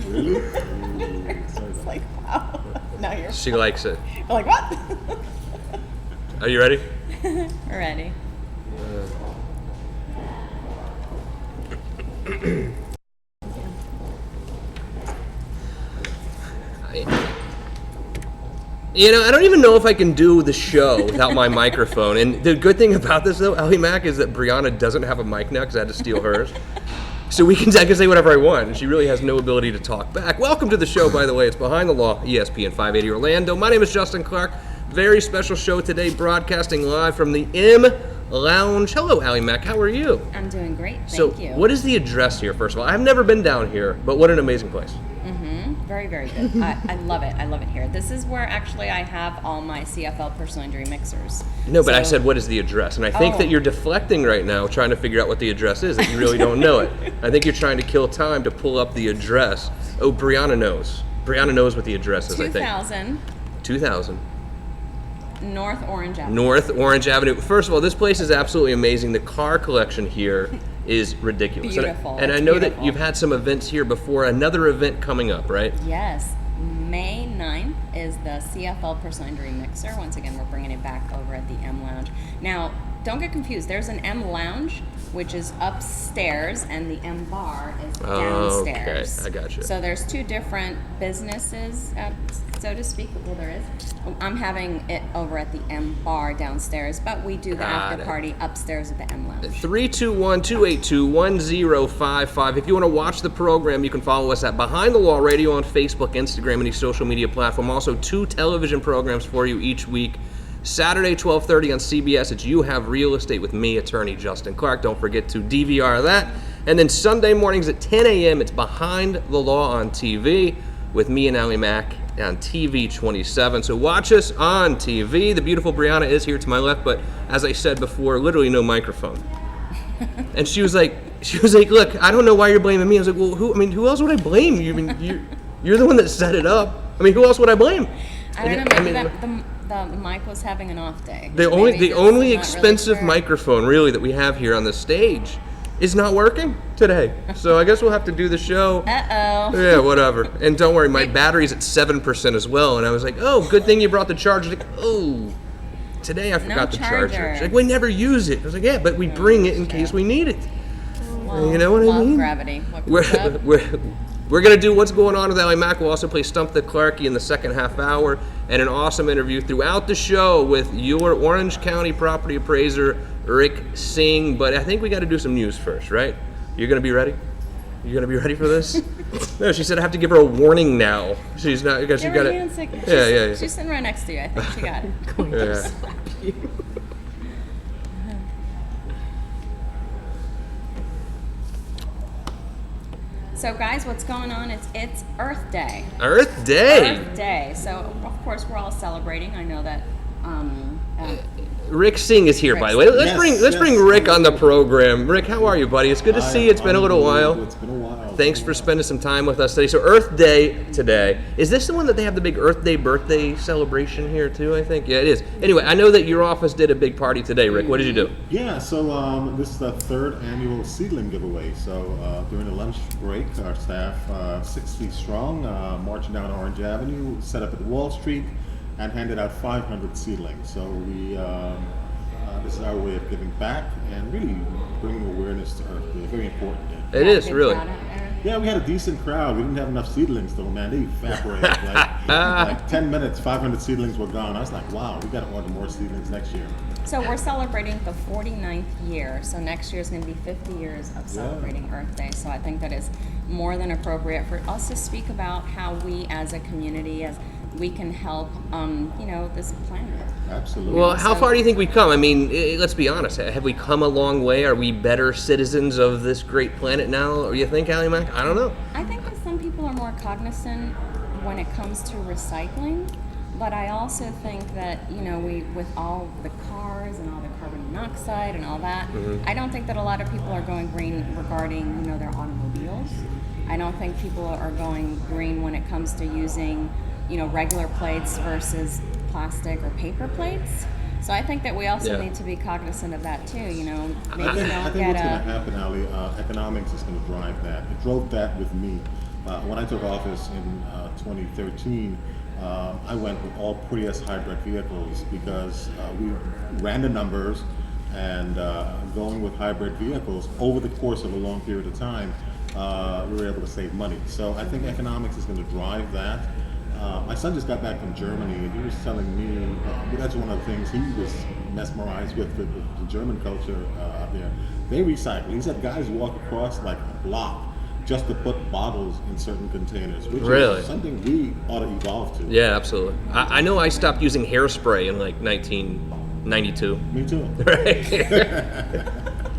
Really? Ooh, It's like, wow. Now you're. She likes it. You're like, what? Are you ready? We're ready. You know, I don't even know if I can do the show without my microphone. And the good thing about this, though, Allie Mac, is that Brianna doesn't have a mic now because I had to steal hers. So I can say whatever I want, and she really has no ability to talk back. Welcome to the show, by the way. It's Behind the Law, ESPN 580 Orlando. My name is Justin Clark. Very special show today, broadcasting live from the M Lounge. Hello, Allie Mac. How are you? I'm doing great. Thank you. So, what is the address here, first of all? I've never been down here, but what an amazing place. Very, very good. I love it. I love it here. This is where actually I have all my CFL personal injury mixers. No, but I said, what is the address? And I think that you're deflecting right now, trying to figure out what the address is, that you really don't know it. I think you're trying to kill time to pull up the address. Oh, Brianna knows. Brianna knows what the address is, 2000. 2000. North Orange Avenue. North Orange Avenue. First of all, this place is absolutely amazing. The car collection here is ridiculous. Beautiful. And I know that you've had some events here before. Another event coming up, right? Yes. May 9th is the CFL personal injury mixer. Once again, we're bringing it back over at the M Lounge. Now, don't get confused. There's an M Lounge, which is upstairs, and the M Bar is downstairs. Okay, I got you. So there's two different businesses, so to speak. Well, there is. I'm having it over at the M Bar downstairs, but we do the after party upstairs at the M Lounge. 321-282-1055. If you want to watch the program, you can follow us at Behind the Law Radio on Facebook, Instagram, any social media platform. Also, 2 television programs for you each week. Saturday, 12:30 on CBS, it's You Have Real Estate with me, attorney Justin Clark. Don't forget to DVR that. And then Sunday mornings at 10 a.m., it's Behind the Law on TV with me and Allie Mac on TV 27. So watch us on TV. The beautiful Brianna is here to my left, but as I said before, literally no microphone. And she was like, look, I don't know why you're blaming me. I was like, well, who else would I blame? You you're the one that set it up. I mean, who else would I blame? I don't know. The mic was having an off day. The only expensive really microphone really that we have here on the stage is not working today. So I guess we'll have to do the show. Uh-oh. Yeah, whatever. And don't worry, my battery's at 7% as well. And I was like, oh, good thing you brought the charger. Like, oh, today I forgot the charger. She's like, we never use it. I was like, yeah, but we bring it in case we need it. Well, you know what I mean? Gravity. We're going to do What's Going On with Allie Mac. We'll also play Stump the Clarkie in the second half hour, and an awesome interview throughout the show with your Orange County property appraiser, Rick Singh. But I think we got to do some news first, right? You're going to be ready? You're going to be ready for this? No, she said I have to give her a warning now. She's not, because you got it. Yeah. She's sitting right next to you. I think she got it. Yeah. So guys, what's going on? It's Earth Day. Earth Day. Earth Day. So of course we're all celebrating. I know that. Rick Singh is here, by the way. Let's bring Rick on the program. Rick, how are you, buddy? It's good to see you. It's been a little while. It's been a while. Thanks for spending some time with us today. So Earth Day today. Is this the one that they have the big Earth Day birthday celebration here too, I think? Yeah, it is. Anyway, I know that your office did a big party today, Rick. What did you do? Yeah, so this is the 3rd annual seedling giveaway. So during the lunch break, our staff, 60 strong, marching down Orange Avenue, set up at Wall Street, and handed out 500 seedlings. So this is our way of giving back and really bringing awareness to Earth Day. Very important day. It is, really. Yeah, we had a decent crowd. We didn't have enough seedlings though, man. They evaporated. like 10 minutes, 500 seedlings were gone. I was like, wow, we got to order more seedlings next year. So we're celebrating the 49th year. So next year is going to be 50 years of celebrating Earth Day. So I think that is more than appropriate for us to speak about how we as a community, as we can help, this planet. Absolutely. Well, how far do you think we've come? I mean, let's be honest. Have we come a long way? Are we better citizens of this great planet now? Or you think, Allie Mac? I don't know. I think that some people are more cognizant when it comes to recycling. But I also think that, we, with all the cars and all the carbon monoxide and all that, I don't think that a lot of people are going green regarding, their automobiles. I don't think people are going green when it comes to using, regular plates versus plastic or paper plates. So I think that we also need to be cognizant of that too. Maybe I think what's going to happen, Ali, economics is going to drive that. It drove that with me. When I took office in 2013, I went with all Prius hybrid vehicles because we ran the numbers, and going with hybrid vehicles over the course of a long period of time, we were able to save money. So I think economics is going to drive that. My son just got back from Germany, and he was telling me that's one of the things he was mesmerized with the German culture out there. They recycle. He said guys walk across like a block just to put bottles in certain containers, which Really? is something we ought to evolve to. Yeah, absolutely. I know I stopped using hairspray in like 1992. Me too. Right.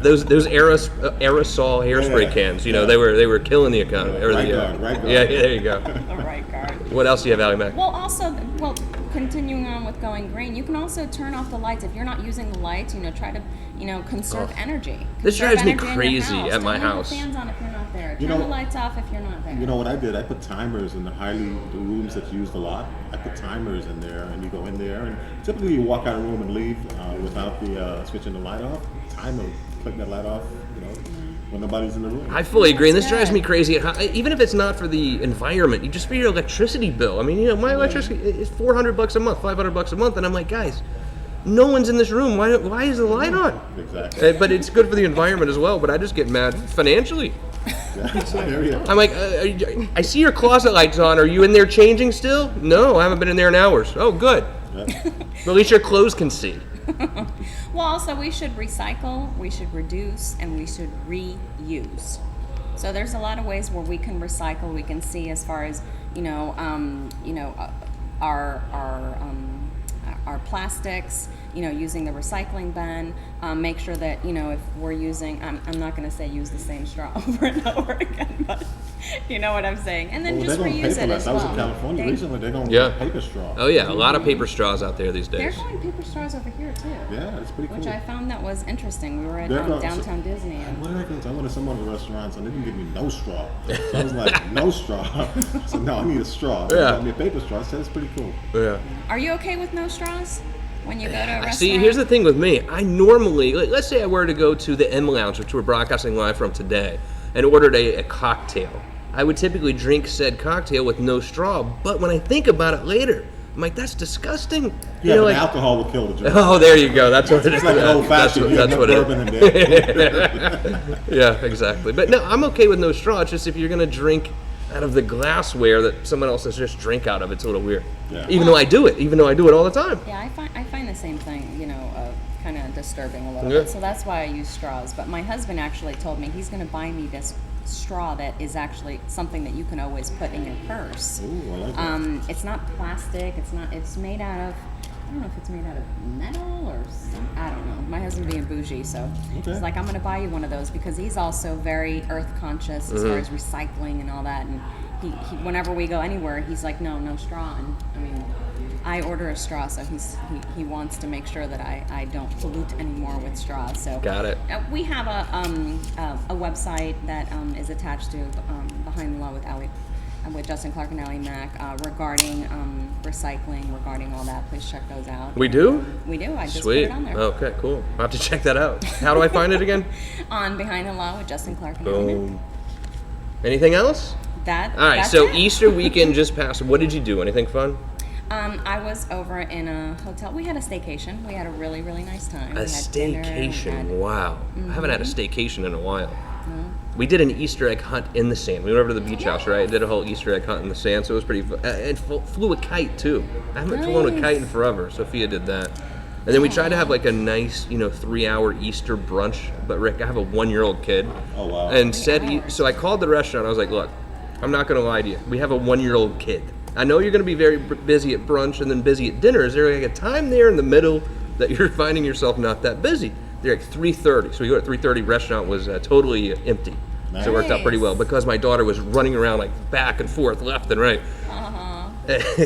Those aerosol hairspray Yeah, cans, you know, yeah. they were killing the economy. Or Right the, guard, right guard. Yeah, there you go. The right guard. What else do you have, Ally Mac? Well, also, continuing on with going green, you can also turn off the lights if you're not using the lights. Try to, conserve energy. This Conserve drives me energy in your crazy house. at my Don't leave house. the fans on if you're not there. You Turn know- the lights off if you're not there. You know what I did? I put timers in the rooms that's used a lot. I put timers in there, and you go in there, and typically you walk out of the room and leave without the switching the light off. Timer, click that light off, when nobody's in the room. I fully agree, and this That's drives me good. crazy. Even if it's not for the environment, just for your electricity bill. I mean, my electricity is $400 a month, $500 a month, and I'm like, guys, no one's in this room. Why is the light on? Exactly. But it's good for the environment as well. But I just get mad financially. Yeah, so there you go. I'm like, I see your closet lights on. Are you in there changing still? No, I haven't been in there in hours. Oh, good. Yeah. But at least your clothes can see. Well, also, we should recycle, we should reduce, and we should reuse. So there's a lot of ways where we can recycle. We can see as far as our plastics. Using the recycling bin. Make sure that if we're using, I'm not going to say use the same straw over and over again, but you know what I'm saying. And then Well, just they're going reuse it paperless. as I was well. in California They- recently. They're going Yeah. paper straw. Oh yeah, a lot of paper straws out there these They're days. going paper straws over here too. Yeah, it's pretty cool. Which I found that was interesting. We were at They're going- downtown Disney. And What did I go to? I went to some other restaurants and they didn't give me no straw. So I was like, no straw. So no, I need a straw. They Yeah. got me a paper straw. I said it's pretty cool. Yeah. are you okay with no straws when you go to a restaurant? See, here's the thing with me. I normally, let's say I were to go to the M Lounge, which we're broadcasting live from today, and ordered a cocktail. I would typically drink said cocktail with no straw, but when I think about it later, I'm like, that's disgusting. Yeah, but alcohol will kill the drink. Oh, there you go. That's what it is. It's like an old fashioned. That's what it bourbon in there. is. Yeah, exactly. But no, I'm okay with no straw. It's just if you're gonna drink out of the glassware that someone else has just drink out of, it's a little weird. Yeah. Even though I do it all the time. Yeah, I find the same thing, kind of disturbing a little Yeah. bit. So that's why I use straws. But my husband actually told me he's going to buy me this straw that is actually something that you can always put in your purse. Ooh, I like that. It's not plastic. It's made out of, I don't know if it's made out of metal or I don't know. My husband being bougie, so Okay. he's like, I'm going to buy you one of those because he's also very earth conscious as far as recycling and all that. And he whenever we go anywhere, he's like, no straw. And I mean, I order a straw, so he wants to make sure that I don't pollute anymore with straws. So Got it. we have a website that is attached to Behind the Law with Justin Clark and Ally Mack regarding recycling, regarding all that. Please check those out. We do? We do. I just Sweet. put it on there. Okay, cool. I'll have to check that out. How do I find it again? On Behind the Law with Justin Clark and Ally Mack. Boom. Anything else? All right, That's so it. Easter weekend just passed. What did you do? Anything fun? I was over in a hotel. We had a staycation. We had a really, really nice time. A We had dinner, we staycation. had- Wow. I haven't had a staycation in a while. We did an Easter egg hunt in the sand. We went over to the beach house, right? Did a whole Easter egg hunt in the sand, so it was pretty fun. And flew a kite, too. I haven't flown a Nice. kite in forever. Sophia did that. And then we tried to have like a nice, 3-hour Easter brunch. But Rick, I have a 1-year-old kid. Oh, wow. And 3 said, hours. so I called the restaurant. I was like, look, I'm not going to lie to you. We have a 1-year-old kid. I know you're going to be very busy at brunch and then busy at dinner. Is there like a time there in the middle that you're finding yourself not that busy? They're like 3:30. So we go at 3:30. Restaurant was totally empty. So it worked out pretty well because my daughter was running around like back and forth, left and right.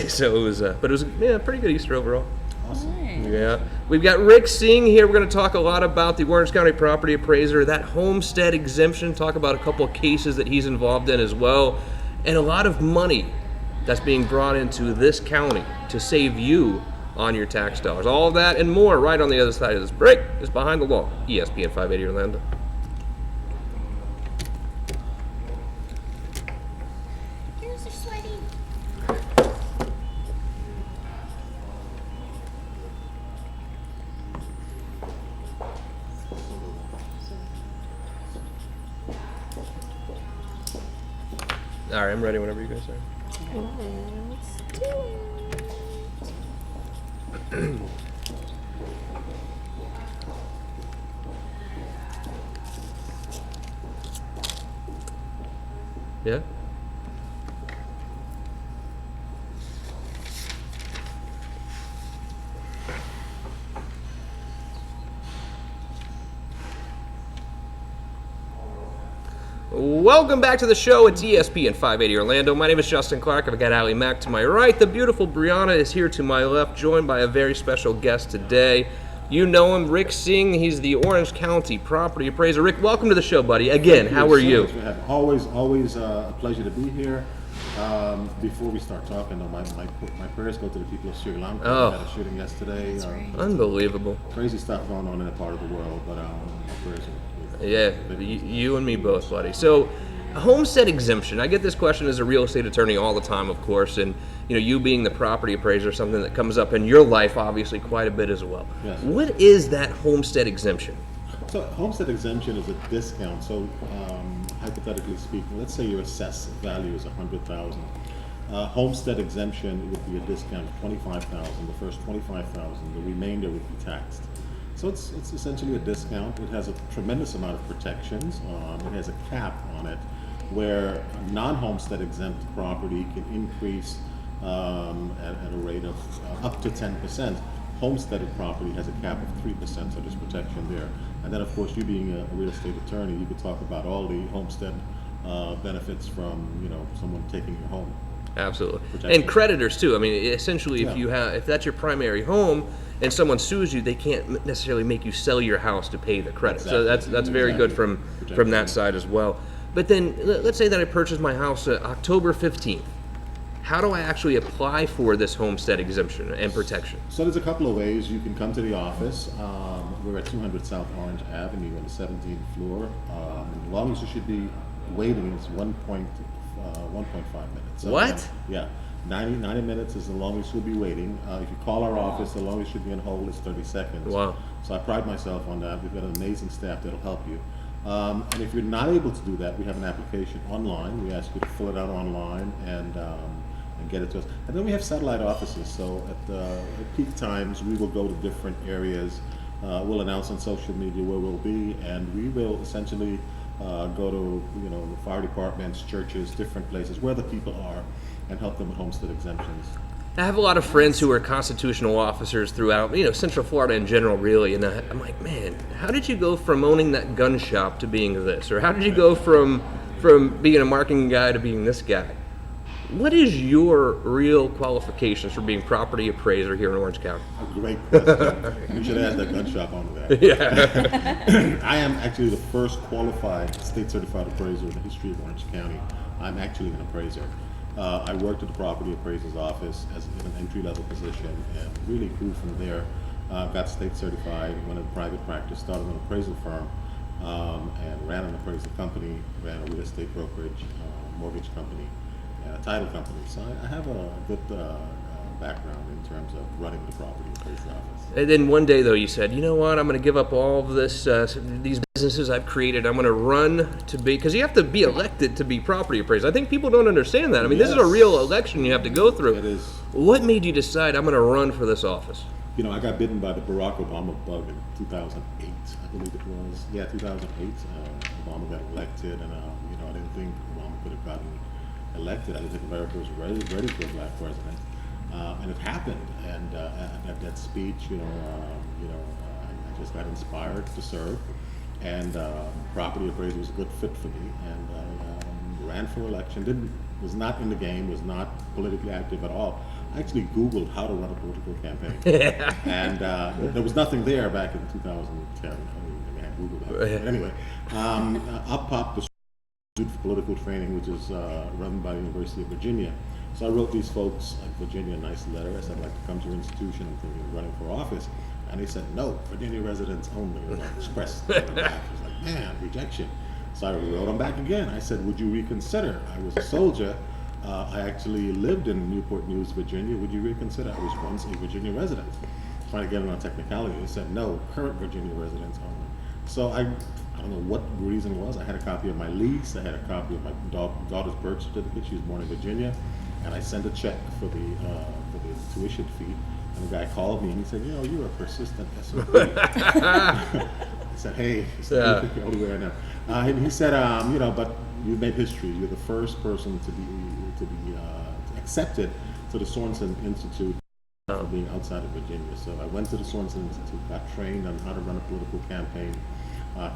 So it was, but it was pretty good Easter overall. Nice. Yeah, we've got Rick Singh here. We're going to talk a lot about the Orange County property appraiser, that homestead exemption. Talk about a couple of cases that he's involved in as well, and a lot of money that's being brought into this county to save you on your tax dollars. All of that and more right on the other side of this break is Behind the Law, ESPN 580 Orlando. shoes are sweaty. All right, I'm ready whenever you guys are. Let's do it. Yeah? Welcome back to the show. It's ESPN 580 Orlando. My name is Justin Clark. I've got Allie Mack to my right. The beautiful Brianna is here to my left, joined by a very special guest today. You know him, Rick Singh. He's the Orange County property appraiser. Rick, welcome to the show, buddy. Again, how are you? Always a pleasure to be here. Before we start talking, though, my prayers go to the people of Sri Lanka. Oh. We had a shooting yesterday. That's right. Unbelievable. Crazy stuff going on in that part of the world, but my prayers are Yeah, you and me both, buddy. So, a homestead exemption. I get this question as a real estate attorney all the time, of course, and you being the property appraiser, something that comes up in your life, obviously, quite a bit as well. Yes. What is that homestead exemption? So homestead exemption is a discount. So hypothetically speaking, let's say your assessed value is $100,000. Homestead exemption would be a discount of $25,000. The first $25,000, the remainder would be taxed. So it's essentially a discount. It has a tremendous amount of protections. It has a cap on it, where a non-homestead exempt property can increase at a rate of up to 10%. Homesteaded property has a cap of 3%, so there's protection there. And then, of course, you being a real estate attorney, you could talk about all the homestead benefits from someone taking your home. Absolutely. Protection. And creditors too. I mean, essentially, Yeah. if that's your primary home and someone sues you, they can't necessarily make you sell your house to pay the credit. So Exactly. that's very good from that side as well. But then let's say that I purchased my house October 15th. How do I actually apply for this homestead exemption and protection? So there's a couple of ways. You can come to the office. We're at 200 South Orange Avenue on the 17th floor. As long as you should be waiting, it's 1.5 minutes. So, What? Yeah. 90 minutes is the longest you'll be waiting. If you call our office, the longest you'll be on hold is 30 seconds. Wow. So I pride myself on that. We've got an amazing staff that'll help you. And if you're not able to do that, we have an application online. We ask you to fill it out online and get it to us. And then we have satellite offices. So at peak times, we will go to different areas. We'll announce on social media where we'll be, and we will essentially go to the fire departments, churches, different places where the people are, and help them with homestead exemptions. I have a lot of friends who are constitutional officers throughout, Central Florida in general, really. And I'm like, man, how did you go from owning that gun shop to being this? Or how did you go from being a marketing guy to being this guy? What is your real qualifications for being property appraiser here in Orange County? A great question. You should add that gun shop onto that. Yeah. I am actually the first qualified state certified appraiser in the history of Orange County. I'm actually an appraiser. I worked at the property appraiser's office as in an entry-level position and really grew from there. Got state certified, went into private practice, started an appraisal firm, and ran an appraisal company, ran a real estate brokerage, mortgage company, and a title company. So I have a good background in terms of running the property appraiser's office. And then one day, though, you said, you know what, I'm going to give up all of this, these businesses I've created. I'm going to run to be, because you have to be elected to be property appraiser. I think people don't understand that. I mean, This is a real election you have to go through. It is. What made you decide I'm going to run for this office? I got bitten by the Barack Obama bug in 2008, I believe it was. Yeah, 2008. Obama got elected, and I didn't think Obama could have gotten elected. I didn't think America was ready for a black president, and it happened. And at that speech, I just got inspired to serve, and property appraisal was a good fit for me, and I ran for election. Was not in the game, was not politically active at all. I actually Googled how to run a political campaign, and there was nothing there back in 2010. I had Googled that. But anyway, up popped the Institute for Political Training, which is run by the University of Virginia. So I wrote these folks at Virginia a nice letter. I said, I'd like to come to your institution. I'm thinking of running for office. And they said, no, Virginia residents only. And I expressed back. I was like, man, rejection. So I wrote them back again. I said, would you reconsider? I was a soldier. I actually lived in Newport News, Virginia. Would you reconsider? I was once a Virginia resident. Trying to get in on technicality. They said no, current Virginia residents only. So I don't know what the reason was. I had a copy of my lease. I had a copy of my daughter's birth certificate. She was born in Virginia, and I sent a check for the tuition fee. And the guy called me and he said, you're a persistent SOB. I said, hey, Yeah. everywhere now. And he said, but you made history. You're the first person to be accepted to the Sorensen Institute for being outside of Virginia. So I went to the Sorensen Institute, got trained on how to run a political campaign,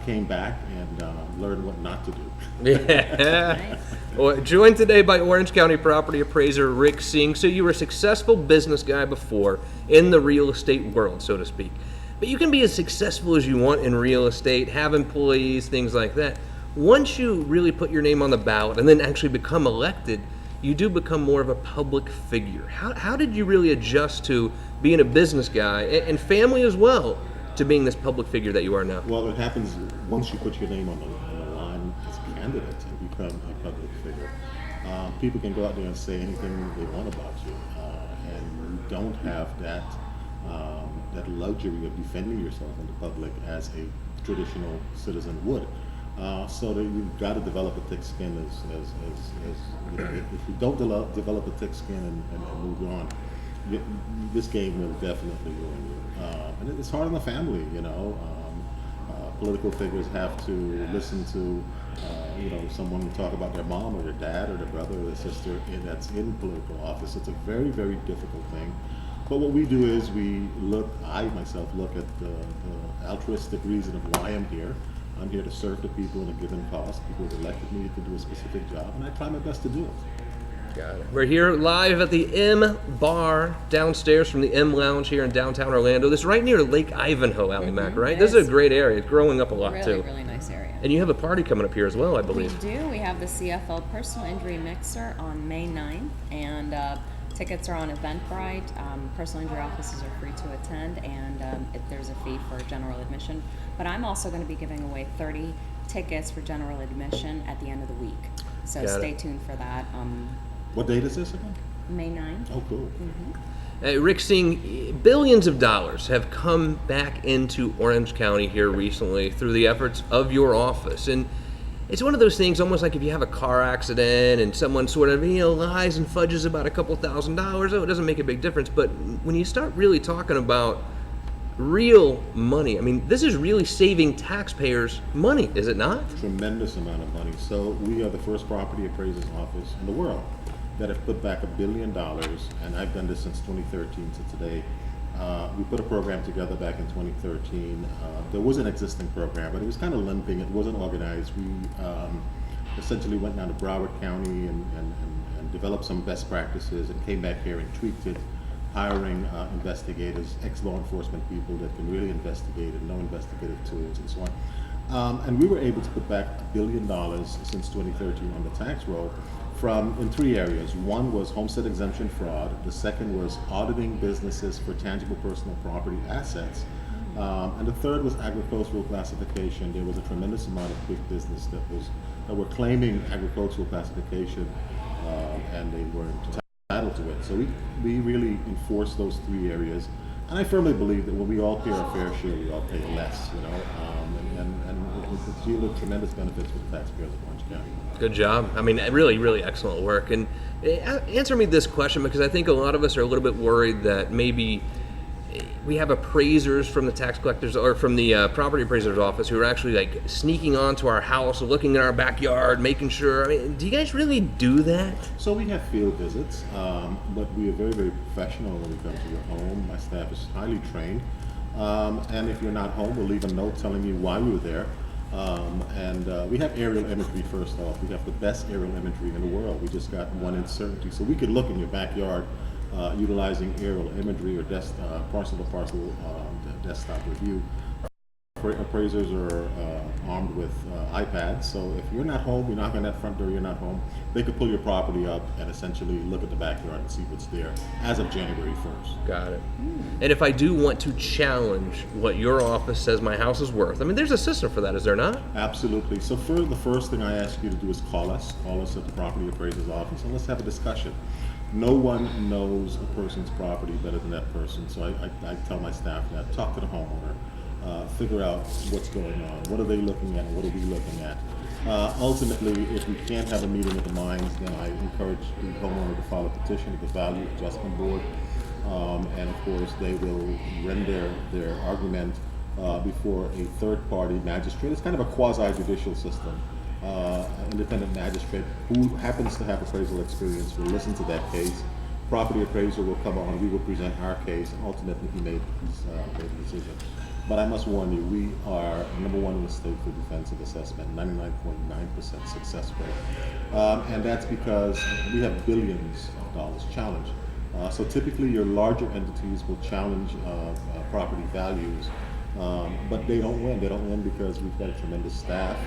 came back and learned what not to do. Yeah. Well, joined today by Orange County property appraiser Rick Singh. So you were a successful business guy before in the real estate world, so to speak. But you can be as successful as you want in real estate, have employees, things like that. Once you really put your name on the ballot and then actually become elected, you do become more of a public figure. How did you really adjust to being a business guy and family as well to being this public figure that you are now? Well, it happens once you put your name on the line as a candidate and become a public figure. People can go out there and say anything they want about you, and you don't have that luxury of defending yourself in the public as a traditional citizen would. So that you've got to develop a thick skin. If you don't develop a thick skin and move on, this game will definitely ruin you. And it's hard on the family, Political figures have to listen to, someone talk about their mom or their dad or their brother or their sister that's in political office. It's a very, very difficult thing. But what we do is I myself look at the altruistic reason of why I'm here. I'm here to serve the people in a given cause. People have elected me to do a specific job, and I try my best to do it. Got it. We're here live at the M Bar downstairs from the M Lounge here in downtown Orlando. This is right near Lake Ivanhoe, Ally Mac, right? It This is is. a great area. It's growing up a lot, Really, too. really nice area. And you have a party coming up here as well, I We believe. do. We have the CFL Personal Injury Mixer on May 9th, and tickets are on Eventbrite. Personal injury offices are free to attend, and there's a fee for general admission. But I'm also going to be giving away 30 tickets for general admission at the end of the week. So Got stay it. tuned for that. What date is this again? May 9th. Oh, cool. Rick Singh, billions of dollars have come back into Orange County here recently through the efforts of your office. And it's one of those things, almost like if you have a car accident and someone sort of, lies and fudges about a couple $1,000s, it doesn't make a big difference. But when you start really talking about real money, I mean, this is really saving taxpayers money, is it not? Tremendous amount of money. So we are the first property appraisers office in the world that have put back $1 billion, and I've done this since 2013 to today. We put a program together back in 2013. There was an existing program, but it was kind of limping. It wasn't organized. We essentially went down to Broward County and developed some best practices and came back here and tweaked it, hiring investigators, ex-law enforcement people that can really investigate and know investigative tools and so on. And we were able to put back $1 billion since 2013 on the tax roll in 3 areas. One was homestead exemption fraud. The second was auditing businesses for tangible personal property assets. And the third was agricultural classification. There was a tremendous amount of big business that were claiming agricultural classification, and they weren't entitled to it. So we really enforced those 3 areas. And I firmly believe that when we all pay our fair share, we all pay less, and it's yielded tremendous benefits for the taxpayers of Orange County. Good job. I mean, really, really excellent work. And answer me this question, because I think a lot of us are a little bit worried that maybe we have appraisers from the tax collectors or from the property appraiser's office who are actually like sneaking onto our house, looking in our backyard, making sure. I mean, do you guys really do that? So we have field visits, but we are very, very professional when we come to your home. My staff is highly trained. And if you're not home, we'll leave a note telling you why we were there. And we have aerial imagery first off. We have the best aerial imagery in the world. We just got one in Certainty. So we could look in your backyard utilizing aerial imagery or parcel-to-parcel desktop review Appraisers are armed with iPads, so if you're not home, you knock on that front door, you're not home, they could pull your property up and essentially look at the backyard and see what's there as of January 1st. Got it. And if I do want to challenge what your office says my house is worth, I mean, there's a system for that, is there not? Absolutely. So the first thing I ask you to do is call us at the property appraiser's office, and let's have a discussion. No one knows a person's property better than that person, so I tell my staff that, talk to the homeowner. Figure out what's going on. What are they looking at? What are we looking at? Ultimately, if we can't have a meeting of the minds, then I encourage the homeowner to file a petition to the Value Adjustment Board. And of course, they will render their argument before a third-party magistrate. It's kind of a quasi-judicial system. An independent magistrate who happens to have appraisal experience will listen to that case. Property appraiser will come on, we will present our case, and ultimately he made the decision. But I must warn you, we are number one in the state for defensive assessment, 99.9% success rate. And that's because we have billions of dollars challenged. So typically your larger entities will challenge property values, but they don't win. They don't win because we've got a tremendous staff,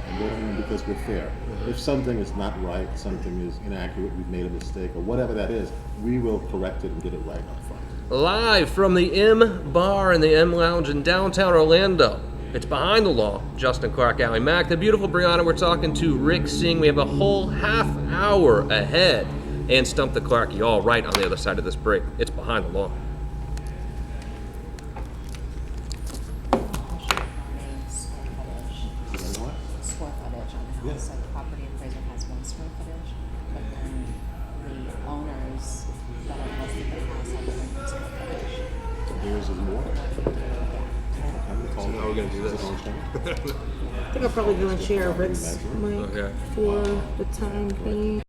and they don't win because we're fair. If something is not right, something is inaccurate, we've made a mistake, or whatever that is, we will correct it and get it right up front. Live from the M Bar and the M Lounge in downtown Orlando. It's Behind the Law. Justin Clark, Allie Mack, the beautiful Brianna. We're talking to Rick Singh. We have a whole half hour ahead. And Stump the Clark, y'all right on the other side of this break. It's Behind the Law. Square footage on the house. So the property appraiser has 1 square footage, but then the owners that are listed in the house have a different square footage. Yours is more? How are we going to do this? I think I'm probably going to share Rick's mic for the time being.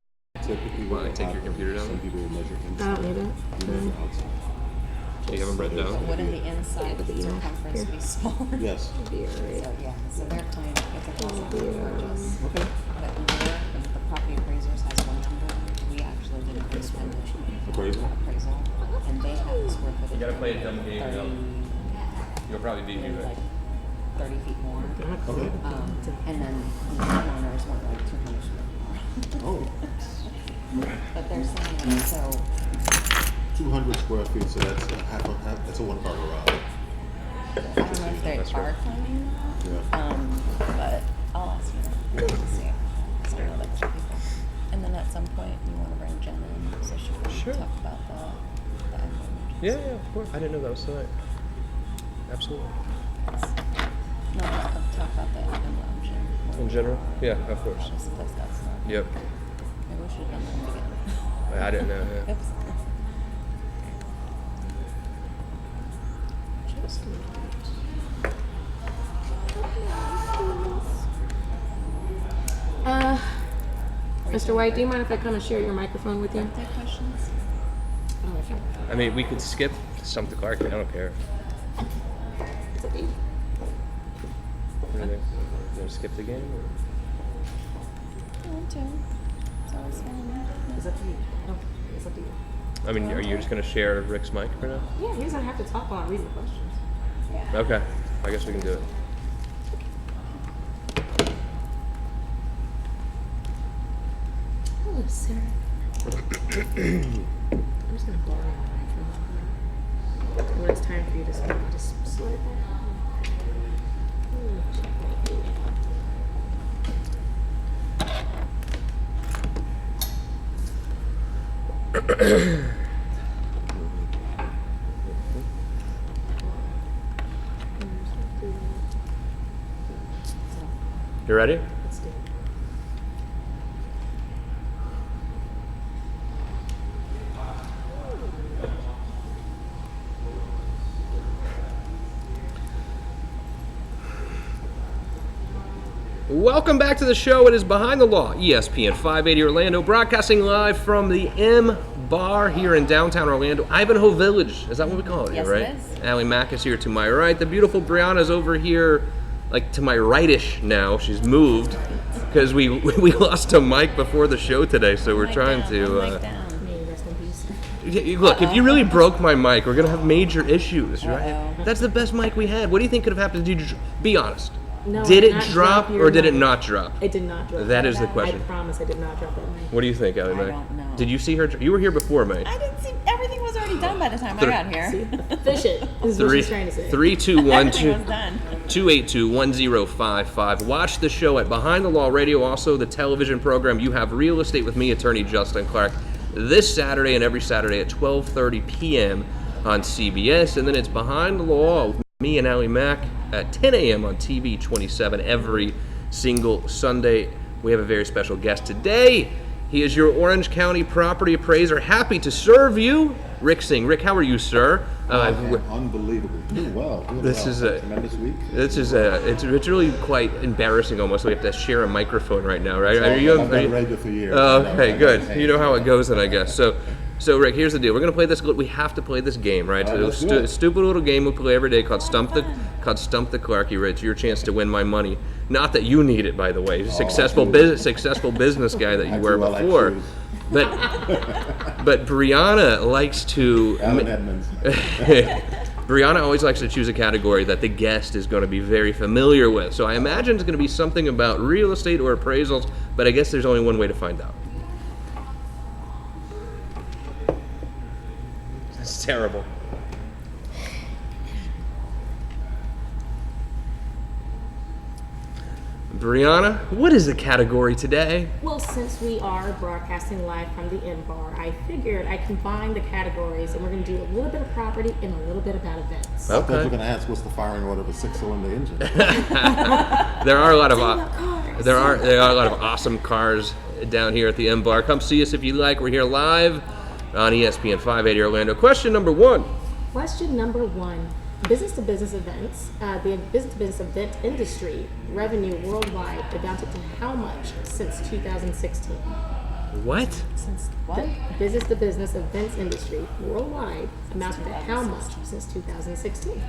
Typically, Why, take your computer down? Some people will measure I don't need it. inside, you measure outside. You have them written down? Wouldn't the inside circumference be smaller? Yes. Be alright. So yeah, so they're kind of, it's a possible purchase. Okay. But there, the property appraisers has 100. We actually did a independent Appraisal? appraisal, and they have the square footage. You gotta play a dumb game, you know. 30, You'll probably beat me, like right? 30 feet more. Okay. And then the homeowners want like 200 square more. Oh, But they're saying, so 200 square feet, so that's that's a one-car garage. I don't know if they That's are right. claiming that. Yeah. But I'll ask you to see. So I know that people. And then at some point you want to bring Jen in so she can Sure. talk about the echo. Yeah, of course. I didn't know that was tonight. Absolutely. No, talk about the echo lounge. In general? Yeah, of course. This place got started. Yep. Maybe we should have done that in the beginning. I didn't know, yeah. Oops. Mr. White, do you mind if I come and share your microphone with you? Birthday questions? Oh, okay. I mean, we could skip Stump the Clark. I don't care. It's up to you. What do you think? You want to skip the game? Or? I want to. It's always fun. It's up to you. No, it's up to you. I mean, are you just going to share Rick's mic for now? Yeah, he doesn't have to talk while I read the questions. Okay. I guess we can do it. Hello, sir. I'm just gonna borrow your microphone. When it's time for you to speak, just slide that. You ready? Let's do it. Welcome back to the show. It is Behind the Law, ESPN 580 Orlando, broadcasting live from the M Bar here in downtown Orlando. Ivanhoe Village, is that what we call it Yes, here, it right? is. Allie Mack is here to my right. The beautiful Brianna's over here, like to my rightish now. She's moved because we lost to Mike before the show today, so we're Mic trying down, to. mic down. May you rest in peace. Look, if you really broke my mic, we're gonna have major issues, right? Uh-oh. That's the best mic we had. What do you think could have happened? Did you be honest? No, I did did it not drop drop your or did it mic. not drop? It did not drop. That is the question. I promise I did not drop that mic. What do you think, Ellie Mae? don't know. Did you see her? You were here before, Mae. I didn't see. Everything was already done by the time I got here. See? Fish it. This is what she's trying to say. everything was done. 282-1055. Watch the show at Behind the Law Radio, also the television program You Have Real Estate with me, attorney Justin Clark, this Saturday and every Saturday at 12:30 p.m. on CBS. And then it's Behind the Law with me and Allie Mack at 10 a.m. on TV 27 every single Sunday. We have a very special guest today. He is your Orange County property appraiser. Happy to serve you, Rick Singh. Rick, how are you, sir? Unbelievable. Doing well. This is a tremendous week. it's really quite embarrassing almost. We have to share a microphone right now, right? I've been radio for years. Oh, okay, good. You know how it goes then, I guess. So Rick, here's the deal. We're gonna play this. We have to play this game, right? All right, let's do it. Stupid little game we play every day called Stump the Clarky. Right? It's your chance to win my money. Not that you need it, by the way. Successful business guy that you were before. But Brianna likes to. Alan Edmonds. Brianna always likes to choose a category that the guest is going to be very familiar with. So I imagine it's going to be something about real estate or appraisals, but I guess there's only one way to find out. That's terrible. Brianna, what is the category today? Well, since we are broadcasting live from the M-Bar, I figured I combined the categories and we're going to do a little bit of property and a little bit about events. I thought you were going to ask what's the firing order of a 6-cylinder engine. There are a lot of there are a lot of awesome cars down here at the M-Bar. Come see us if you like. We're here live on ESPN 580 Orlando. Question number one. Question number one. Business-to-business events, the business-to-business event industry revenue worldwide amounted to how much since 2016? What? Since what? The business-to-business events industry worldwide amounted to how much since 2016?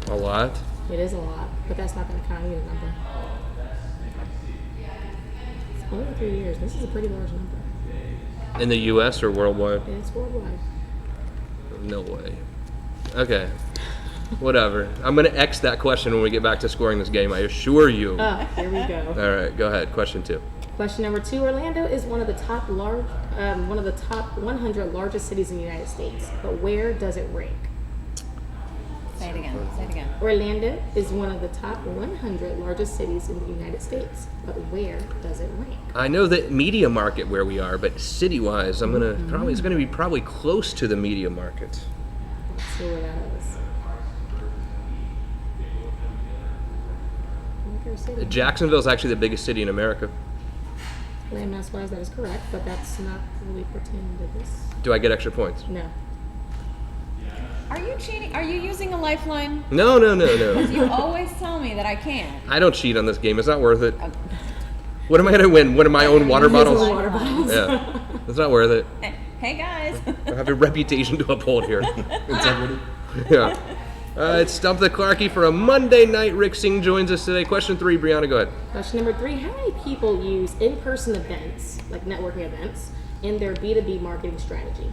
A lot. It is a lot, but that's not going to count you the number. It's only 3 years. This is a pretty large number. In the U.S. or worldwide? It's worldwide. No way. Okay. Whatever. I'm going to X that question when we get back to scoring this game, I assure you. Here we go. All right, go ahead. Question two. Question number two. Orlando is one of the top 100 largest cities in the United States, but where does it rank? Say it again. Say it again. Orlando is one of the top 100 largest cities in the United States, but where does it rank? I know the media market where we are, but city-wise, it's going to be probably close to the media market. Let's see where that is. City. Jacksonville is actually the biggest city in America. Landmass wise, that is correct, but that's not really pertaining to this. Do I get extra points? No. Are you cheating? Are you using a lifeline? No. You always tell me that I can't. I don't cheat on this game. It's not worth it. What am I going to win? One of my own water bottles? Water bottles. Yeah. It's not worth it. Hey guys. I have a reputation to uphold here. Integrity. Yeah. It's Stump the Clarky for a Monday night. Rick Singh joins us today. Question three, Brianna, go ahead. Question number three. How many people use in-person events, like networking events, in their B2B marketing strategy?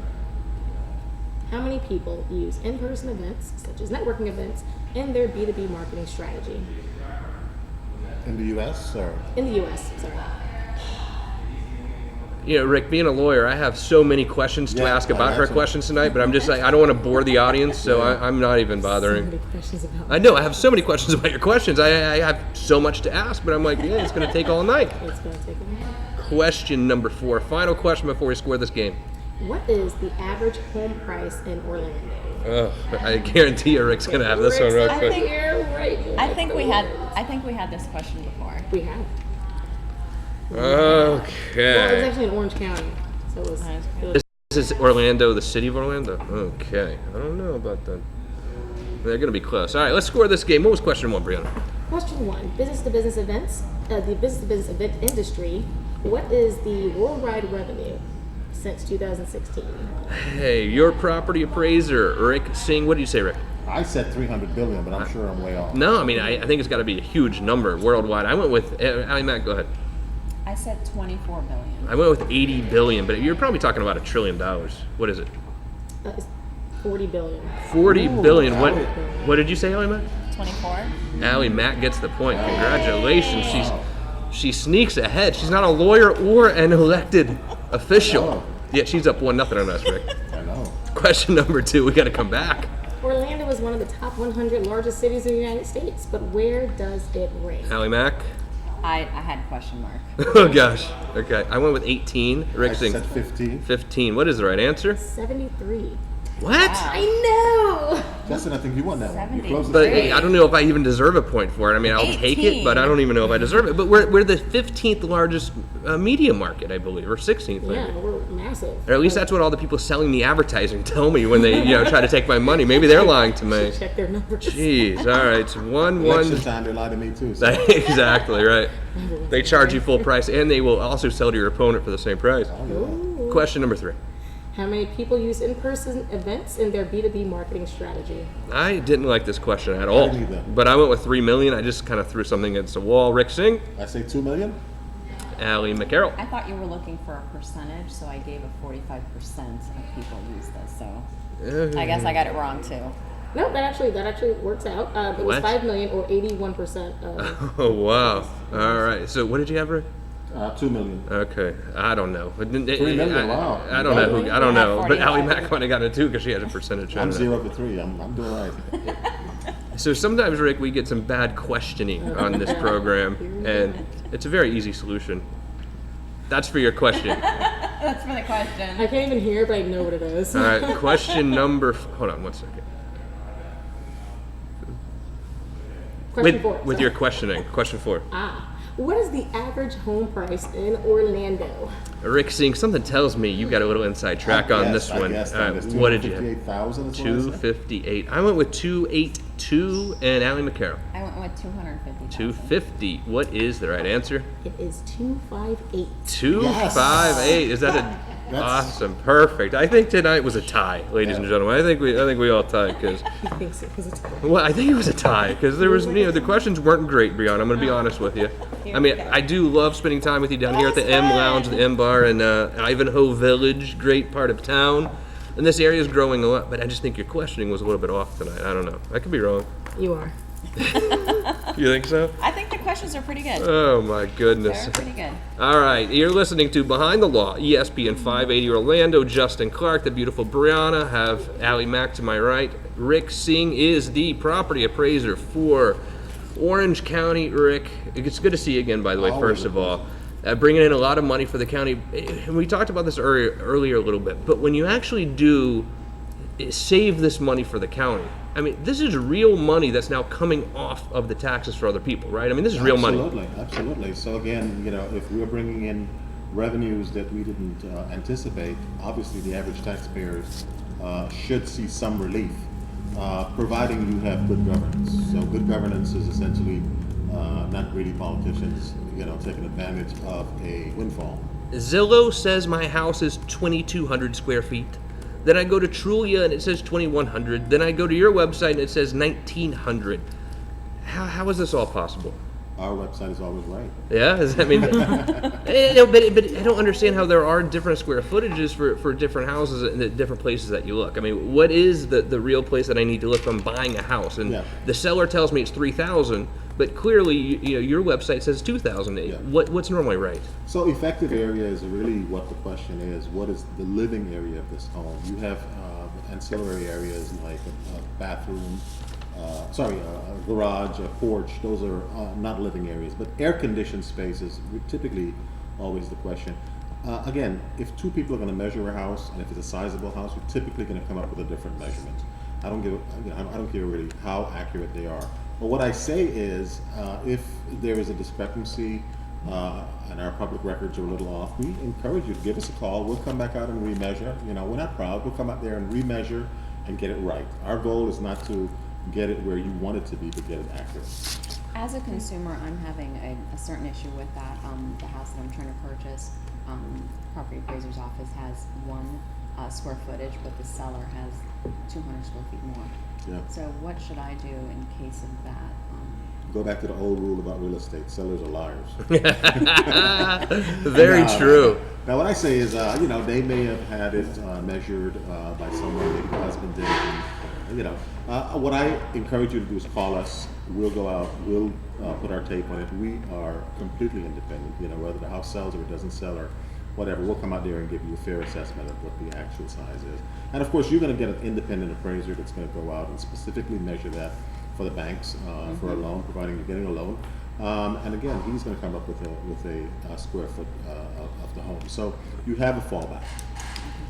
How many people use in-person events, such as networking events, in their B2B marketing strategy? In the U.S. or? In the U.S., sorry. You know, Rick, being a lawyer, I have so many questions to ask about her questions tonight, but I'm just like, I don't want to bore the audience, so I'm not even bothering. So many questions about I know, I have so many questions about your questions. I have so much to ask, but I'm like, yeah, it's going to take all night. It's going to take a while. Question number four, final question before we score this game. What is the average home price in Orlando? Oh, I guarantee you Rick's going to have this one real I quick. think You're right. I think we had this question before. We have. Okay. Well, it was actually in Orange County, so it was. This is Orlando, the city of Orlando? Okay. I don't know about that. They're going to be close. All right, let's score this game. What was question one, Brianna? Question one: business-to-business events. The business-to-business event industry. What is the worldwide revenue since 2016? Hey, your property appraiser, Rick Singh. What did you say, Rick? I said 300 billion, but I'm sure I'm way off. No, I mean, I think it's got to be a huge number worldwide. I went with, Allie Mack, go ahead. I said 24 billion. I went with 80 billion, but you're probably talking about $1 trillion. What is it? is 40 billion. 40 billion. What? Allie. What did you say, Allie Mac? 24. Allie Mac gets the point. Congratulations. She sneaks ahead. She's not a lawyer or an elected official. Oh. Yet she's up 1-0 on us, Rick. I know. Question number 2. We got to come back. Orlando is one of the top 100 largest cities in the United States, but where does it rank? Allie Mac. I had a question mark. Oh gosh. Okay. I went with 18. Rick I Singh. said 15. 15. What is the right answer? 73. What? I know! Justin, I think you won that one. You 70. closest. But I don't know if I even deserve a point for it. I mean, I'll take it, but I don't even know if I deserve it. But we're the 15th largest media market, I believe, or 16th maybe. Yeah, we're massive. Or at least that's what all the people selling the advertising tell me when they try to take my money. Maybe they're lying to me. Check their numbers. Jeez. All right. It's 1-1. Election time, they lie to me too. So. Exactly right. They charge you full price, and they will also sell to your opponent for the same price. Oh, Question number 3. How many people use in-person events in their B2B marketing strategy? I didn't like this question at all, didn't either. but I went with 3 million. I just kind of threw something against the wall. Rick Singh, yeah. I say 2 million. Allie McCarroll. I thought you were looking for a percentage, so I gave a 45% of people use this. So I guess I got it wrong too. No, that actually works out. It was What? 5 million or 81% of. Oh wow! All right. So what did you have, Rick? 2 million. Okay, I don't know. 3 million, wow. I don't know. I don't know. But 45. Allie Mac might have got it too because she had a percentage. I I'm don't know. 0 for 3. I'm doing right. So sometimes, Rick, we get some bad questioning on this program, and it's a very easy solution. That's for your question. That's for the question. I can't even hear, but I know what it is. All right, question number. Hold on 1 second. Question 4. With your questioning, question 4. What is the average home price in Orlando? Rick Singh, something tells me you got a little inside track on this one. What did you have? 258,000 is what I said. 258. I went with 282 and Allie McCarroll. I went with 250. 250. What is the right answer? It is 258. 258. Is that a That's- awesome? Perfect. I think tonight was a tie, ladies and gentlemen. I think we all tied because He thinks it was a tie. well, I think it was a tie because there was the questions weren't great, Brianna. I'm going to be honest with you. I mean, I do love spending time with you down here at the M Lounge, the M Bar, and Ivanhoe Village, great part of town. And this area is growing a lot, but I just think your questioning was a little bit off tonight. I don't know. I could be wrong. You are. You think so? I think the questions are pretty good. Oh my goodness. They're pretty good. All right, you're listening to Behind the Law, ESPN 580 Orlando. Justin Clark, the beautiful Brianna, have Allie Mack to my right. Rick Singh is the property appraiser for Orange County. Rick, it's good to see you again, by the way, Always first a of all. Bringing in a lot of money for the county. And we talked about this earlier a little bit, but when you actually do save this money for the county, I mean, this is real money that's now coming off of the taxes for other people, right? I mean, this is real money. Absolutely. So again, if we're bringing in revenues that we didn't anticipate, obviously the average taxpayer should see some relief, providing you have good governance. So good governance is essentially not greedy politicians, taking advantage of a windfall. Zillow says my house is 2,200 square feet. Then I go to Trulia and it says 2,100. Then I go to your website and it says 1,900. How is this all possible? Our website is always right. Yeah, I mean, but I don't understand how there are different square footages for different houses in the different places that you look. I mean, what is the real place that I need to look if I'm buying a house? And Yeah. the seller tells me it's 3,000, but clearly, your website says 2,000. Yeah. What's normally right? So effective area is really what the question is. What is the living area of this home? You have ancillary areas like a bathroom, a garage, a porch. Those are not living areas, but air-conditioned spaces typically always the question. Again, if two people are going to measure a house, and if it's a sizable house, we're typically going to come up with a different measurement. I don't care really how accurate they are. But what I say is, if there is a discrepancy and our public records are a little off, we encourage you to give us a call. We'll come back out and remeasure. We're not proud. We'll come out there and remeasure and get it right. Our goal is not to get it where you want it to be, but get it accurate. As a consumer, I'm having a certain issue with that. The house that I'm trying to purchase, property appraiser's office has 1 square footage, but the seller has 200 square feet more. Yeah. So what should I do in case of that? go back to the old rule about real estate: sellers are liars. Very true. Now, what I say is, they may have had it measured by someone, maybe the husband did. And, what I encourage you to do is call us. We'll go out. We'll put our tape on it. We are completely independent. Whether the house sells or it doesn't sell or whatever, we'll come out there and give you a fair assessment of what the actual size is. And of course, you're going to get an independent appraiser that's going to go out and specifically measure that for the banks for a loan, providing you're getting a loan. And again, he's going to come up with a square foot of the home. So you have a fallback.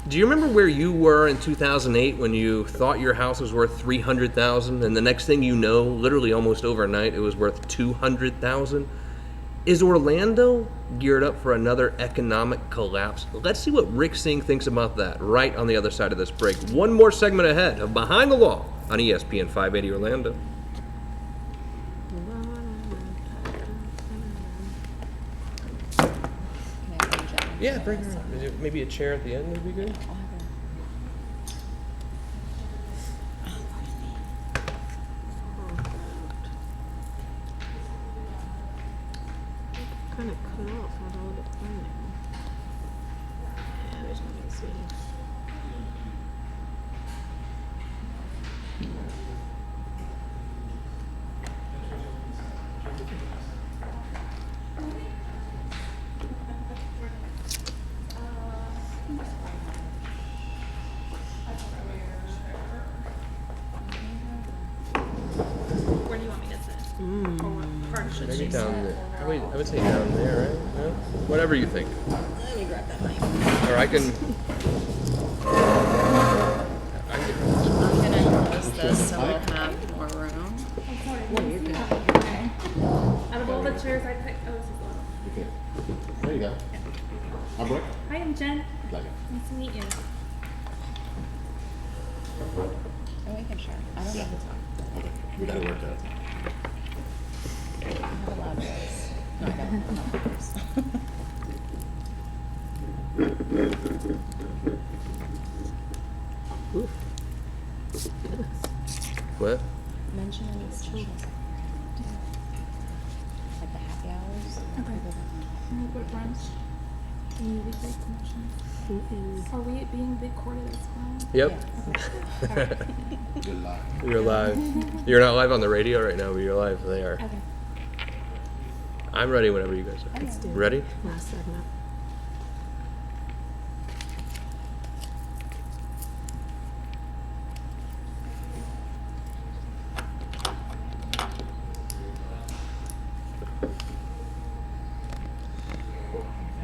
Do you remember where you were in 2008 when you thought your house was worth $300,000, and the next thing you know, literally almost overnight, it was worth $200,000? Is Orlando geared up for another economic collapse? Let's see what Rick Singh thinks about that right on the other side of this break. One more segment ahead of Behind the Law on ESPN 580 Orlando. Yeah, bring her in. Is it maybe a chair at the end would be good? Kind of cut off on all the planning. Yeah, there's nothing to see. Where do you want me to sit? Or what part should Maybe she down sit? there. I would say down there, right? No? Whatever you think. Let me grab that mic. Or I can. I'm gonna close this so we'll have more room. Out of all the chairs I picked, oh, this is low. Okay. There you go. I'm Rick. Hi, I'm Jen. Like it. Nice to meet you. And we can share. I don't Yeah. have to talk. Okay. We got to work that. I have a loud voice. No, I don't. I'm not voice. What? Mention any specials. Like the happy hours. Okay. Any quick brunch? Any weekly promotions? Are we being recorded as well? Yep. You're live. You're live. You're not live on the radio right now, but you're live there. Okay. I'm ready whenever you guys are. Let's do it. Ready? Last segment.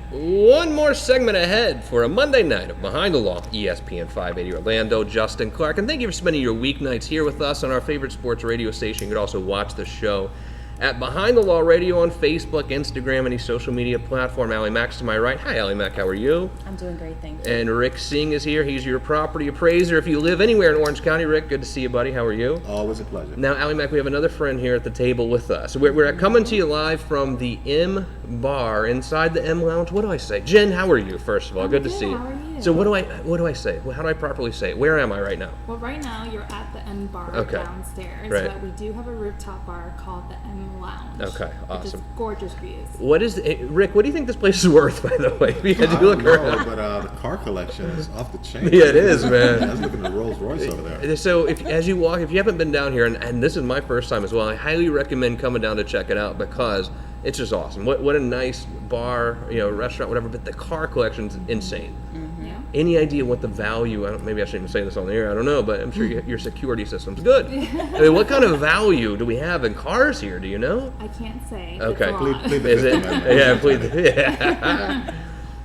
One more segment ahead for a Monday night of Behind the Law, ESPN 580 Orlando. Justin Clark, and thank you for spending your weeknights here with us on our favorite sports radio station. You can also watch the show at Behind the Law Radio on Facebook, Instagram, any social media platform. Allie Mack's to my right. Hi, Allie Mack. How are you? I'm doing great, thank you. And Rick Singh is here. He's your property appraiser. If you live anywhere in Orange County, Rick, good to see you, buddy. How are you? Always a pleasure. Now, Allie Mack, we have another friend here at the table with us. We're coming to you live from the M Bar inside the M Lounge. What do I say? Jen, how are you, first of all? I'm Good to good. see you. How are you? So what do I say? How do I properly say it? Where am I right now? Well, right now you're at the M Bar Okay. downstairs, Right. but we do have a rooftop bar called the M Lounge. Okay, Which is awesome. gorgeous views. What is Rick? What do you think this place is worth, by the way? You had to look around. but the car collection is off the chain. Yeah, it is, I man. was looking at Rolls Royce over there. So as you walk, if you haven't been down here, and this is my first time as well, I highly recommend coming down to check it out because it's just awesome. What a nice bar, restaurant, whatever. But the car collection's insane. Yeah. Any idea what the value? Maybe I shouldn't even say this on the air. I don't know, but I'm sure your security system's good. I mean, what kind of value do we have in cars here? Do you know? I can't say. Okay. It's a lot. Plead the Is Fifth it? Amendment. Yeah, please.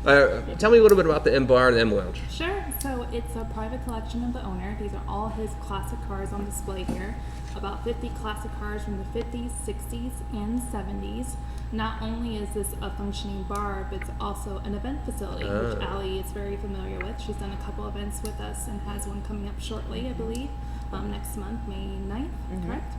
Yeah. Tell me a little bit about the M Bar and the M Lounge. Sure. So it's a private collection of the owner. These are all his classic cars on display here. About 50 classic cars from the 50s, 60s, and 70s. Not only is this a functioning bar, but it's also an event facility, which Allie is very familiar with. She's done a couple events with us and has one coming up shortly, I believe, next month, May 9th, correct?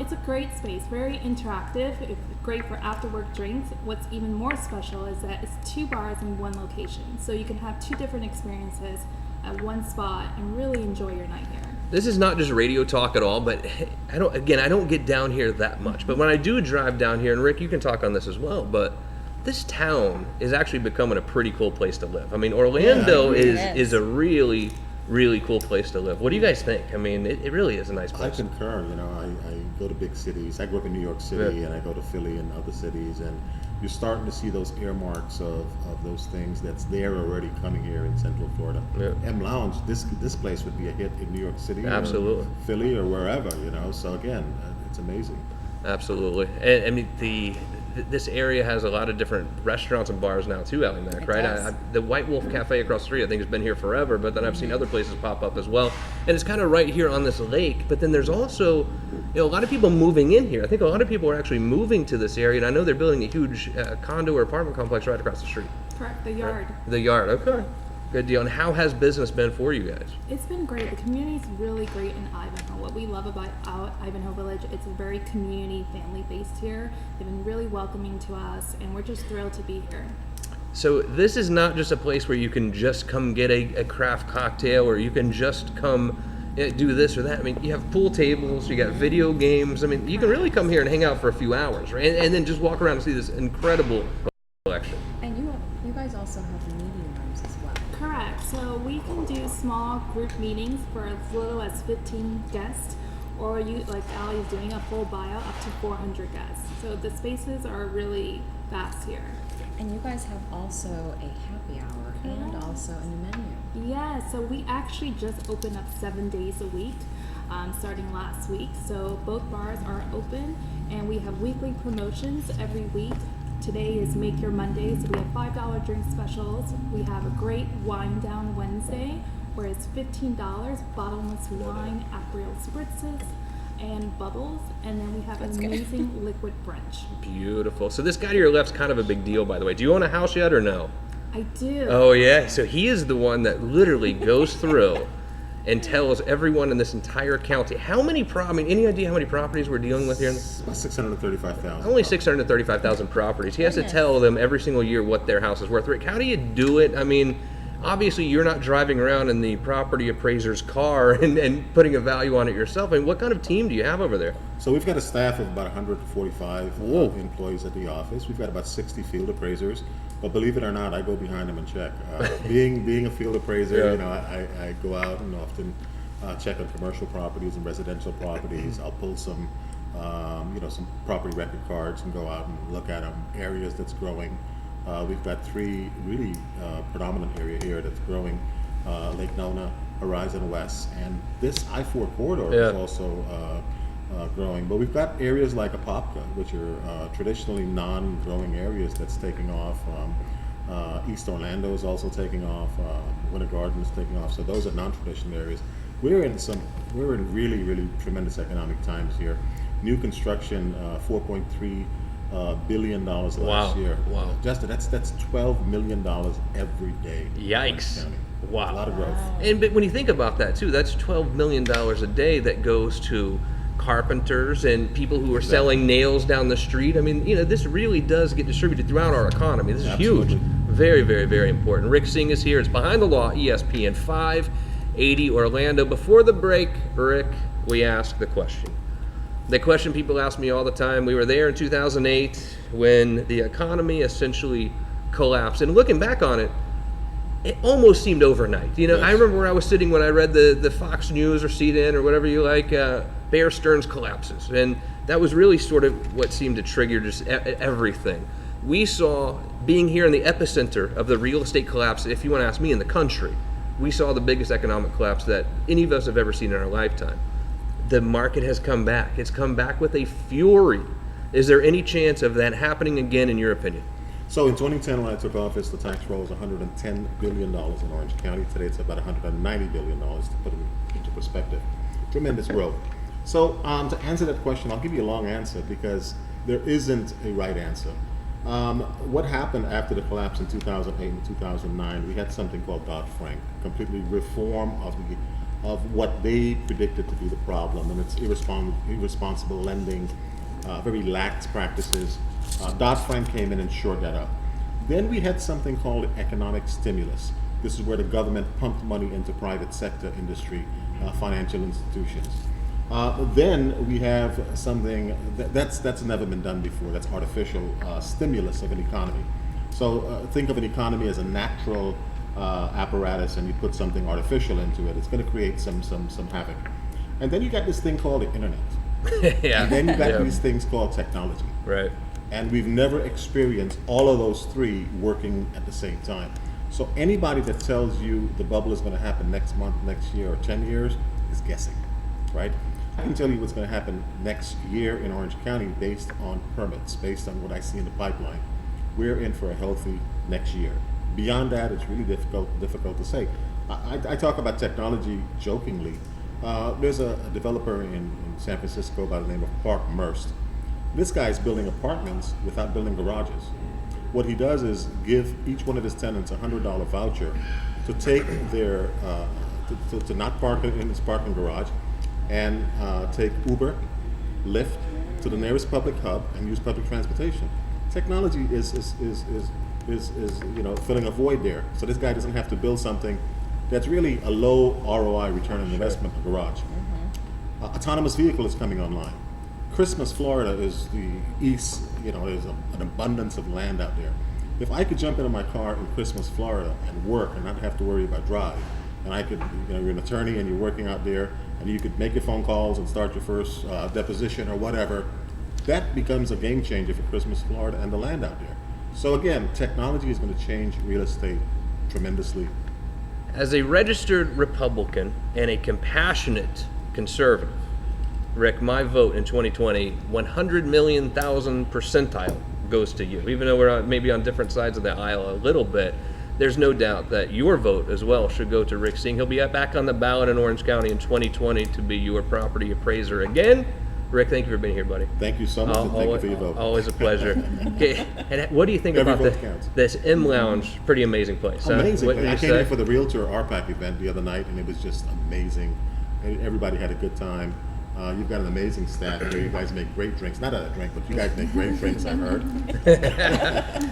It's a great space, very interactive, it's great for after-work drinks. What's even more special is that it's 2 bars in one location, so you can have 2 different experiences at one spot and really enjoy your night here. This is not just radio talk at all, but I don't get down here that much. But when I do drive down here, and Rick, you can talk on this as well, but this town is actually becoming a pretty cool place to live. I mean, Orlando is a really, really cool place to live. What do you guys think? I mean, it really is a nice I place. concur. You know, I go to big cities. I grew up in New York City, and I go to Philly and other cities, and you're starting to see those earmarks of those things that's there already coming here in Central Florida. Yeah. M Lounge, this place would be a hit in New York City, Absolutely. or Philly, or wherever. You know, so again, it's amazing. Absolutely. And I mean, this area has a lot of different restaurants and bars now too, Ally Mac, right? does. The White Wolf Cafe across the street, I think, has been here forever, but then I've seen other places pop up as well. And it's kind of right here on this lake, but then there's also, a lot of people moving in here. I think a lot of people are actually moving to this area, and I know they're building a huge condo or apartment complex right across the street. Correct, the yard. The Yard, okay. Good deal. And how has business been for you guys? It's been great. The community's really great in Ivanhoe. What we love about Ivanhoe Village, it's a very community, family-based here. They've been really welcoming to us, and we're just thrilled to be here. So this is not just a place where you can just come get a craft cocktail, or you can just come do this or that. I mean, you have pool tables, you got video games. I mean, you can really come here and hang out for a few hours, right? And then just walk around and see this incredible collection. And you guys also have meeting rooms as well. Correct. So we can do small group meetings for as little as 15 guests, or you, like Ali is doing, a full buyout up to 400 guests. So the spaces are really vast here. And you guys have also a happy hour and also a menu. Yeah, so we actually just opened up 7 days a week, starting last week. So both bars are open, and we have weekly promotions every week. Today is Make Your Monday, so we have $5 drink specials. We have a great Wine Down Wednesday, where it's $15 bottomless wine, Aperol spritzes, and bubbles, and then we have an amazing liquid brunch. Beautiful. So this guy to your left's kind of a big deal, by the way. Do you own a house yet or no? I do. Oh yeah. So he is the one that literally goes through and tells everyone in this entire county how many. Any idea how many properties we're dealing with here? It's about 635,000. Only 635,000 properties. He has to tell them every single year what their house is worth. Rick, how do you do it? I mean, obviously you're not driving around in the property appraiser's car and putting a value on it yourself. I mean, what kind of team do you have over there? So we've got a staff of about 145 employees at the office. We've got about 60 field appraisers. But believe it or not, I go behind them and check. Being a field appraiser, I go out and often check on commercial properties and residential properties. I'll pull some property record cards and go out and look at them. Areas that's growing. We've got 3 really predominant area here that's growing: Lake Nona, Horizon West, and this I-4 corridor is also growing. But we've got areas like Apopka, which are traditionally non-growing areas, that's taking off. East Orlando is also taking off. Winter Garden is taking off. So those are non-traditional areas. We're in really, really tremendous economic times here. New construction, $4.3 billion last year. Wow. Just that's $12 million every day. Yikes. Wow. A lot of growth. But when you think about that too, that's $12 million a day that goes to carpenters and people who are selling nails down the street. I mean, this really does get distributed throughout our economy. This is Absolutely. huge. Very, very, very important. Rick Singh is here. It's Behind the Law, ESPN 580 Orlando. Before the break, Rick, we asked the question. The question people ask me all the time. We were there in 2008 when the economy essentially collapsed. And looking back on it, it almost seemed overnight. Yes. I remember where I was sitting when I read the Fox News or CNN or whatever you like, Bear Stearns collapses. And that was really sort of what seemed to trigger just everything. We saw, being here in the epicenter of the real estate collapse, if you want to ask me, in the country, we saw the biggest economic collapse that any of us have ever seen in our lifetime. The market has come back. It's come back with a fury. Is there any chance of that happening again, in your opinion? So in 2010, when I took office, the tax roll was $110 billion in Orange County. Today it's about $190 billion, to put it into perspective. Tremendous growth. So to answer that question, I'll give you a long answer because there isn't a right answer. What happened after the collapse in 2008 and 2009, we had something called Dodd-Frank, completely reform of what they predicted to be the problem, and it's irresponsible lending, very lax practices. Dodd-Frank came in and shored that up. Then we had something called economic stimulus. This is where the government pumped money into private sector industry, financial institutions. Then we have something that's never been done before. That's artificial stimulus of an economy. So think of an economy as a natural apparatus, and you put something artificial into it. It's going to create some havoc. And then you got this thing called the internet. Yeah. And then you got Yeah. these things called technology. Right. And we've never experienced all of those three working at the same time. So anybody that tells you the bubble is going to happen next month, next year, or 10 years is guessing, right? I can tell you what's going to happen next year in Orange County based on permits, based on what I see in the pipeline. We're in for a healthy next year. Beyond that, it's really difficult to say. I talk about technology jokingly. There's a developer in San Francisco by the name of Park Merst. This guy is building apartments without building garages. What he does is give each one of his tenants a $100 voucher to take their, to not park in his parking garage, and take Uber, Lyft to the nearest public hub and use public transportation. Technology is filling a void there. So this guy doesn't have to build something that's really a low ROI return on investment, a garage. Autonomous vehicle is coming online. Christmas, Florida is the east, there's an abundance of land out there. If I could jump into my car in Christmas, Florida and work and not have to worry about drive, and I could, you're an attorney and you're working out there and you could make your phone calls and start your first deposition or whatever, that becomes a game changer for Christmas, Florida and the land out there. So again, technology is going to change real estate tremendously. As a registered Republican and a compassionate conservative, Rick, my vote in 2020, 100 million thousand percentile goes to you. Even though we're maybe on different sides of the aisle a little bit, there's no doubt that your vote as well should go to Rick Singh. He'll be back on the ballot in Orange County in 2020 to be your property appraiser again. Rick, thank you for being here, buddy. Thank you so much, and thank you for your vote. Always a pleasure. Okay, and what do you think Every about vote counts. this M Lounge? Pretty amazing place. huh? Amazing. What do I you came say? here for the Realtor RPAC event the other night, and it was just amazing. Everybody had a good time. You've got an amazing staff here. You guys make great drinks. Not that I drink, but you guys make great drinks, I've heard.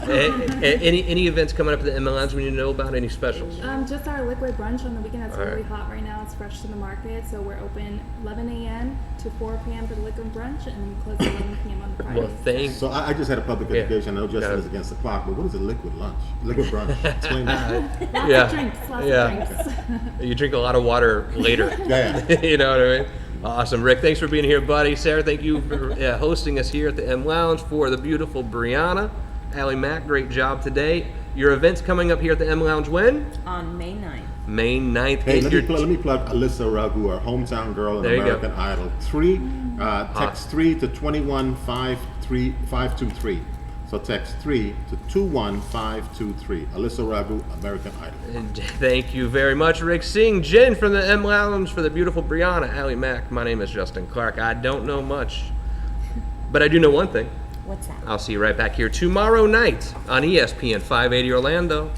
Any events coming up at the M Lounge we need to know about? Any specials? Just our liquid brunch on the weekend. That's All really right. hot right now. It's fresh to the market. So we're open 11 a.m. to 4 p.m. for the liquid brunch, and then we close at 11 p.m. on the Friday. Well, thank So I just had a public Yeah. education. I know Justin Yeah. is against the clock, but what is a liquid lunch? Liquid brunch? Explain that. Lots Yeah. of drinks. Lots Yeah. of drinks. You drink a lot of water later. Yeah. You know what I mean? Awesome. Rick, thanks for being here, buddy. Sarah, thank you for hosting us here at the M Lounge for the beautiful Brianna. Allie Mack, great job today. Your event's coming up here at the M Lounge when? On May 9th. May 9th. Hey, Get let me plug Alyssa Raghu, our hometown girl in There you go. American Idol. Text 3 to 21523. So text 3 to 21523. Alyssa Raghu, American Idol. And thank you very much, Rick Singh. Jen from the M Lounge for the beautiful Brianna. Allie Mack. My name is Justin Clark. I don't know much, but I do know one thing. What's that? I'll see you right back here tomorrow night on ESPN 580 Orlando.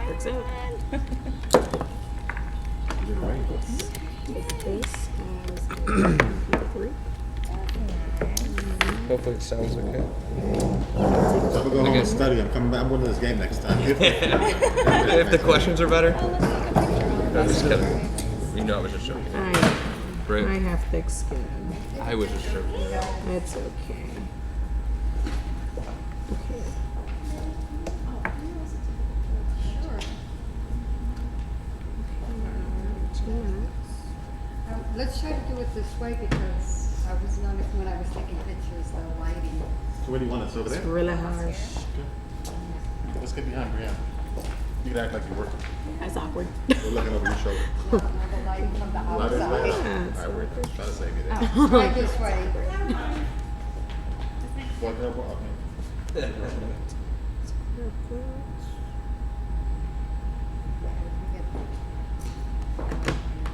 That's it. You did great. This has three. Hopefully it sounds okay. So I'm gonna go home and study. I'm coming back. I'm going to this game next time. If the questions are better. No, just kidding. You know I was just joking. I Right. have thick skin. I was just joking. It's okay. Okay. Let's try to do it this way because I was noticing when I was taking pictures, the lighting. So where do you want it? Over It's there? really harsh. Let's get behind Brianna. You can act like you're working. That's awkward. We're looking over your shoulder. No, the lighting from the Light is light. outside. All right, we're trying to save you there. Try this way. What, okay. Okay.